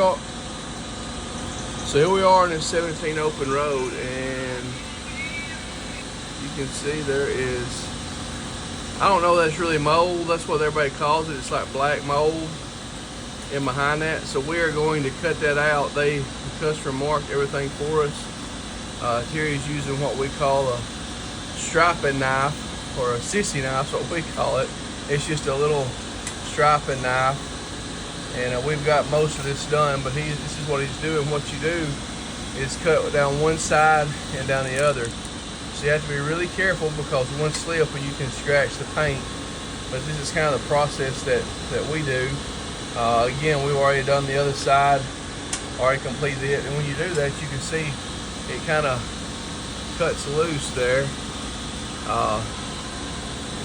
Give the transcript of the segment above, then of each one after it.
So here we are on this 17 open road, and you can see there is, I don't know, that's really mold. That's what everybody calls it. It's like black mold in behind that. So we are going to cut that out. The customer marked everything for us. Terry's using what we call a striping knife, or a sissy knife, that's what we call it. It's just a little striping knife. And we've got most of this done, but this is what he's doing. What you do is cut down one side and down the other. So you have to be really careful, because one slip and you can scratch the paint. But this is kind of the process that we do. Again, we've already done the other side, already completed it. And when you do that, you can see it kind of cuts loose there. Let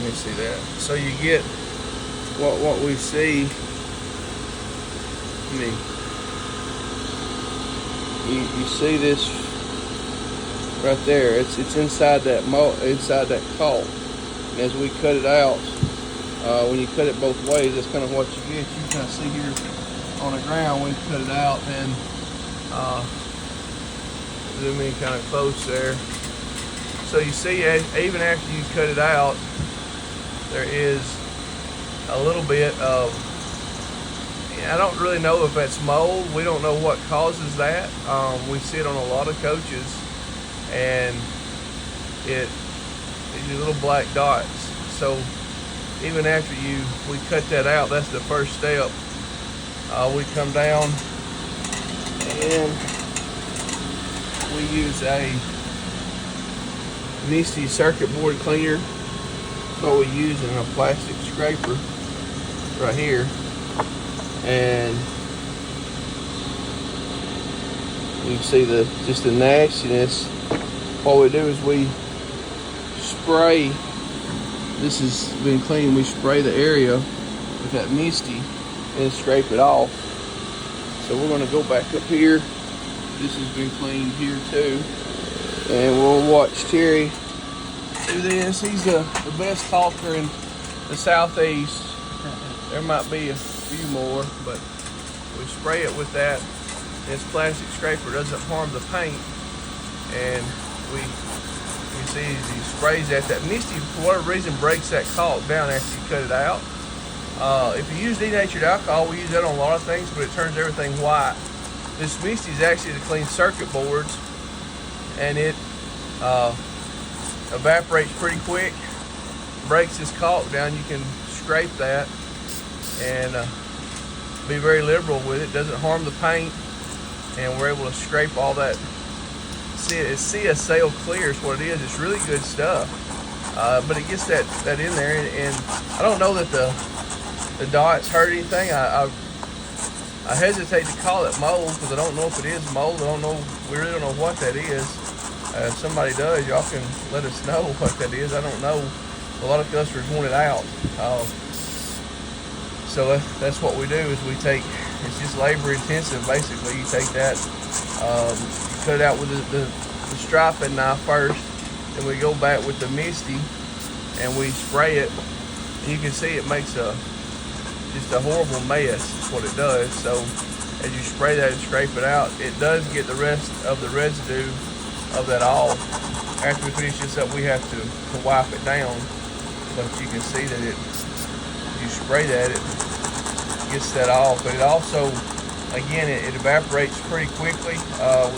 me see that. So you get what we see. You see this right there? It's inside that caulk. And as we cut it out, when you cut it both ways, that's kind of what you get. You kind of see here on the ground we cut it out, and zoom in kind of close there. So you see, even after you cut it out, there is a little bit of, I don't really know if that's mold. We don't know what causes that. We see it on a lot of coaches, and these little black dots. So even after we cut that out, that's the first step. We come down and we use a Misty circuit board cleaner. That's what we use in a plastic scraper right here. And you can see just the nastiness. What we do is we spray. This has been cleaned. We spray the area with that Misty and scrape it off. So we're going to go back up here. This has been cleaned here too, and we'll watch Terry do this. He's the best caulker in the southeast. There might be a few more, but we spray it with that. This plastic scraper doesn't harm the paint, and you see he sprays that Misty, for whatever reason, breaks that caulk down after you cut it out. If you use denatured alcohol, we use that on a lot of things, but it turns everything white. This Misty is actually to clean circuit boards, and it evaporates pretty quick, breaks this caulk down. You can scrape that and be very liberal with it. Doesn't harm the paint, and we're able to scrape all that. It's CSL clear is what it is. It's really good stuff, but it gets that in there, and I don't know that the dots hurt anything. I hesitate to call it mold, because I don't know if it is mold. I don't know. We really don't know what that is. If somebody does, y'all can let us know what that is. I don't know. A lot of customers want it out. So that's what we do, is we take, it's just labor intensive basically. You take that, you cut it out with the striping knife first, then we go back with the Misty and we spray it. And you can see it makes just a horrible mess, is what it does. So as you spray that and scrape it out, it does get the rest of the residue of that off. After we finish this up, we have to wipe it down, but you can see that you spray that, it gets that off. But it also, again, it evaporates pretty quickly.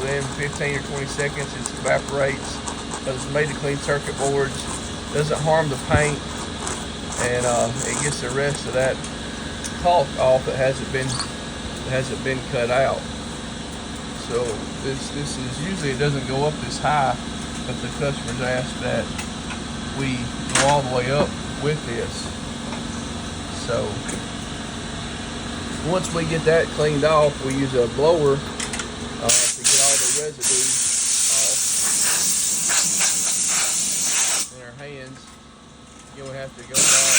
Within 15 or 20 seconds, it evaporates, because it's made to clean circuit boards. Doesn't harm the paint, and it gets the rest of that caulk off that hasn't been cut out. So this is, usually it doesn't go up this high, but the customers ask that we go all the way up with this. So once we get that cleaned off, we use a blower to get all the residue off in our hands. Again, we have to go back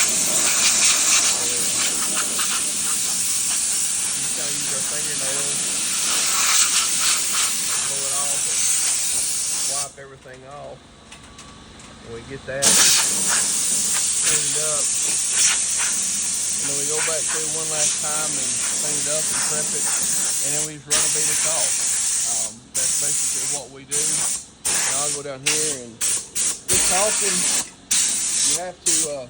and just kind of use our fingernails, blow it off and wipe everything off. And we get that cleaned up. And then we go back through one last time and clean it up and prep it and then we just run a bead of caulk. That's basically what we do. And I'll go down here and with caulking, you have to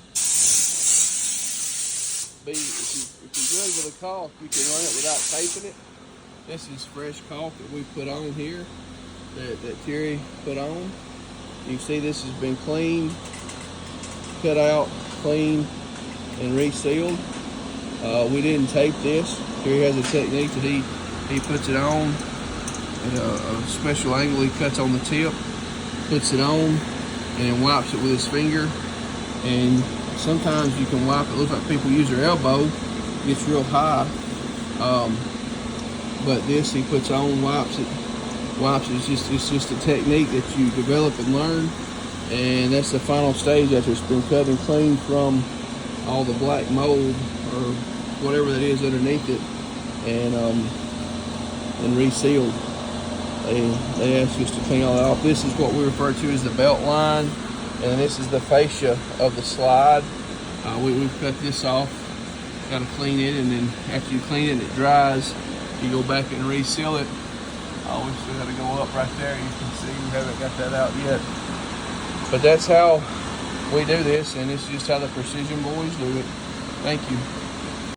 if you're good with a caulk, you can run it without taping it. This is fresh caulk that we put on here, that Terry put on. You can see this has been cleaned, cut out, cleaned, and resealed. We didn't tape this. Terry has a technique that he puts it on at a special angle. He cuts on the tip, puts it on, and then wipes it with his finger. And sometimes you can wipe it. Looks like people use their elbow. It gets real high. But this he puts on, wipes it. It's just a technique that you develop and learn. And that's the final stage after it's been cut and cleaned from all the black mold or whatever that is underneath it, and resealed. They ask us to clean all that off. This is what we refer to as the belt line, and this is the fascia of the slide. We've cut this off. Got to clean it, and then after you clean it and it dries, you go back and reseal it. We still got to go up right there. You can see we haven't got that out yet. But that's how we do this, and this is just how the Precision boys do it. Thank you.